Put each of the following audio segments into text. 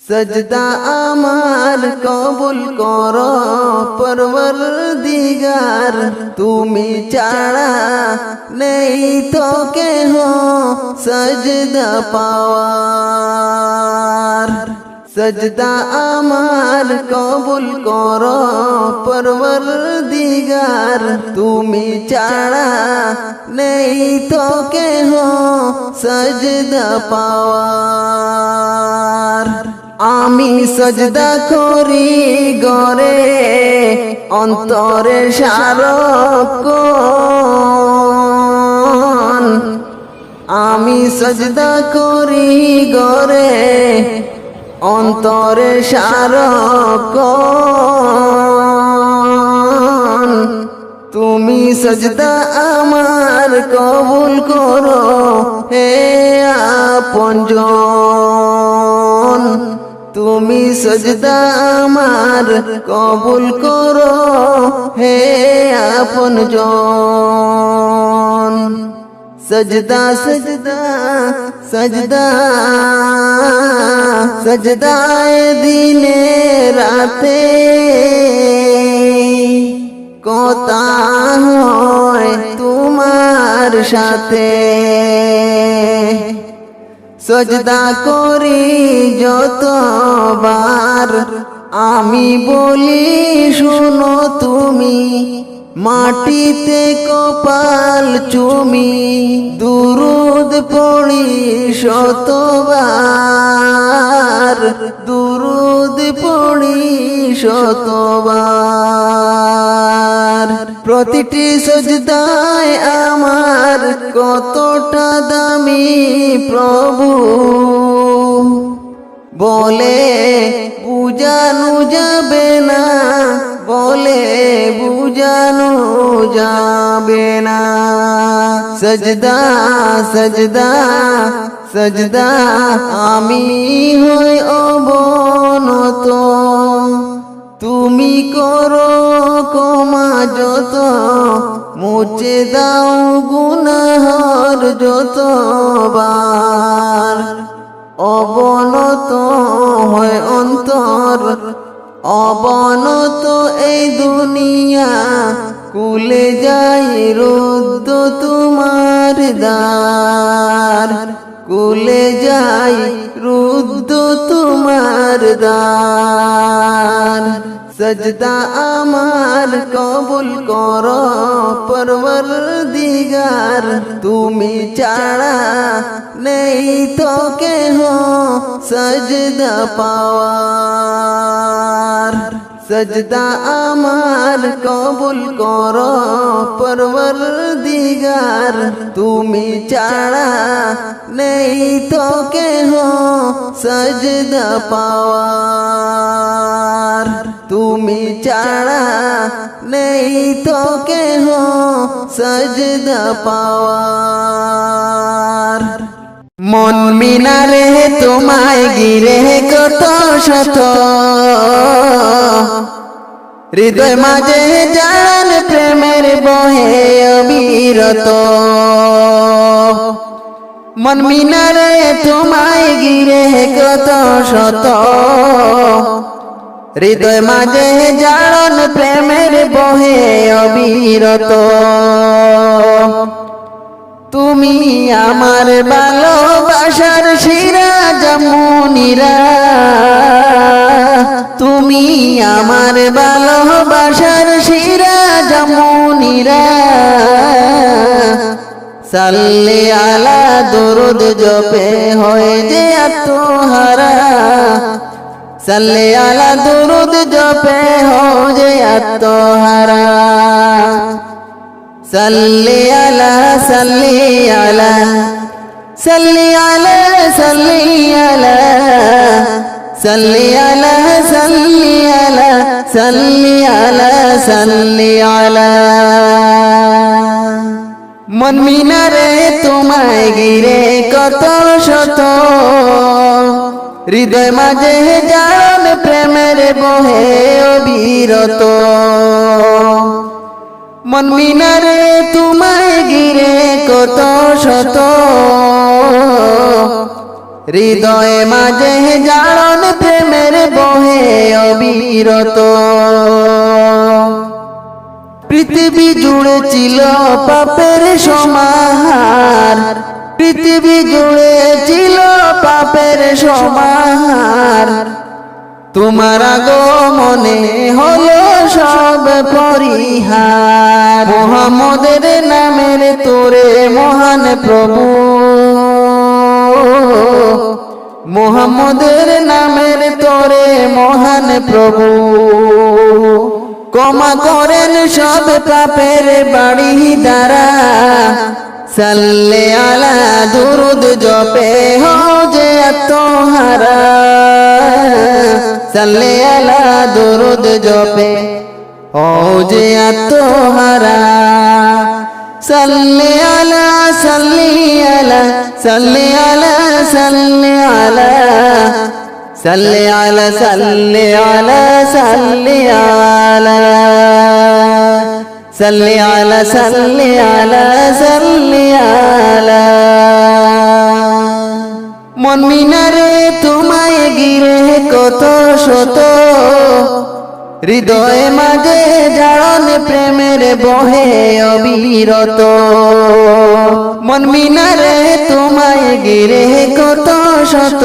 সজদা আমার কবুল করো পরওয়ারদিগার, তুমি ছাড়া নেই তো কেহ সজদা পাওয়ার। সজদা আমার কবুল করো পরওয়ারদিগার, তুমি ছাড়া নেই তো কেহ সজদা পাওয়ার। আমি সজদা করি গরে অন্তরে সারক্ষণ, আমি সজদা করি গরে অন্তরে সারক্ষণ। তুমি সজদা আমার কবুল করো হে আপনজন, তুমি সজদা আমার কবুল করো হে আপনজন। সজদা সজদা সজদা সজদায়ে দিনে রাতে কথা হয় তোমার সাথে। সজদা করি যতবার আমি বলি শুনো তুমি, মাটিতে কপাল চুমি দুরুদ পড়ি শতবার, দুরুদ পড়ি শতবার। প্রতিটি সজদায় আমার কতটা দামি প্রভু, বলে বুঝানো যাবে না, বলে বুঝানো যাবে না। সজদা সজদা সজদা আমি হই অবনত, তুমি করো ক্ষমা যত, মুছে দাও গুনাহর যতবার। অবনত হয় অন্তর, অবনত এই দুনিয়া, কুলে যাই রুদ্ধ তোমার দ্বার, কুলে যাই রুদ্ধ তোমার দ্বার। সজদা আমার কবুল করো পরওয়ারদিগার, তুমি ছাড়া নেই তো কেহ সজদা পাওয়ার। সজদা আমার কবুল করো পরওয়ারদিগার, তুমি ছাড়া নেই তো কেহ সজদা পাওয়ার। তুমি ছাড়া নেই তো কেহ সজদা পাওয়ার। মন মিনারে তোমায় গিরে কত শত, হৃদয় মাঝে জান প্রেমের বহে অবিরত। মন মিনারে তোমায় গিরে কত শত, হৃদয় মাঝে জান প্রেমের বহে অবিরত। তুমি আমার ভালোবাসার শিরা যমুনিরা, তুমি আমার ভালোবাসার শিরা যমুনিরা। সাল্লি আলা দরুদ জপে হয় যে আত্মহারা, সাল্লি আলা দরুদ জপে হয় যে আত্মহারা। সাল্লি আলা সাল্লি আলা সাল্লি আলা সাল্লি আলা সাল্লি আলা সাল্লি আলা সাল্লি আলা সাল্লি আলা। মন মিনারে তোমায় গিরে কত শত, হৃদয় মাঝে জান প্রেমের বহে অবিরত। মন মিনারে তোমায় গিরে কত শত, হৃদয় মাঝে জান প্রেম অবিরত। পৃথিবী জুড়ে ছিল পাপের সমাহার, পৃথিবী জুড়ে ছিল পাপের সমাহার। তোমার আগমনে হলো সব পরিহার। মুহাম্মদের নামের তোরে মহান প্রভু, মুহাম্মদের নামের তোরে মহান প্রভু। ক্ষমা করেন সব পাপের বাড়ি দ্বারা, সাল্লে আলা দুরুদ জপে হও যে আত্মহারা, সাল্লে আলা দুরুদ জপে হও যে আত্মহারা। সাল্লে আলা সাল্লি আলা সাল্লি আলা সাল্লি আলা সাল্লি আলা সাল্লি আলা সাল্লি আলা সাল্লি আলা সাল্লি আলা সাল্লি আলা। মন মিনারে তোমায় ঘিরে কত শত, হৃদয়ে মাঝে জারণ প্রেমের বহে অবিরত। মন মিনারে তোমায় ঘিরে কত শত,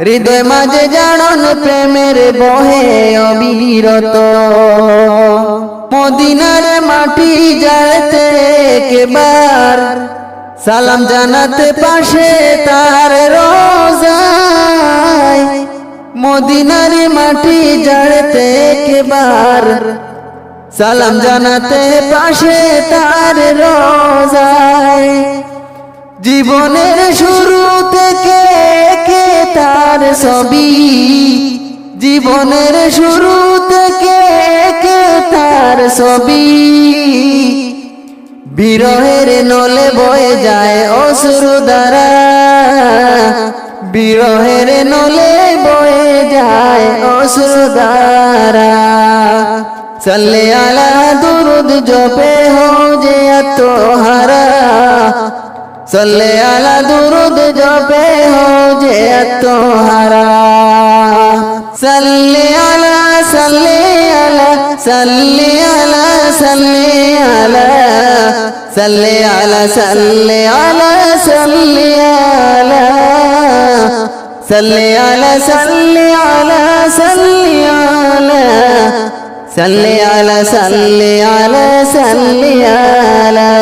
হৃদয় মাঝে জারণ প্রেমের বহে অবিরত। মদিনার মাটি যাতে একবার সালাম জানাতে পাশে তার রোজায়, মদিনার মাটি যাতে একবার সালাম জানাতে পাশে তার রোজায়। জীবনের শুরু থেকে কে তার ছবি, জীবনের শুরু থেকে কে তার ছবি। বিরহের নলে বয়ে যায় অশ্রু ধারা, বিরহের নলে বয়ে যায় অশ্রু ধারা। সাল্লে আলা দুরুদ জপে হও যে আত্মহারা, সাল্লে আলা দুরুদ জপে হও যে আত্মহারা। সাল্লে আলা সাল্লে আলা সাল্লে আলা সাল্লে আলা সাল্লে আলা সাল্লে আলা সাল্লে আলা সাল্লে আলা সাল্লে আলা সাল্লে আলা সাল্লে আলা সাল্লে আলা সাল্লে আলা।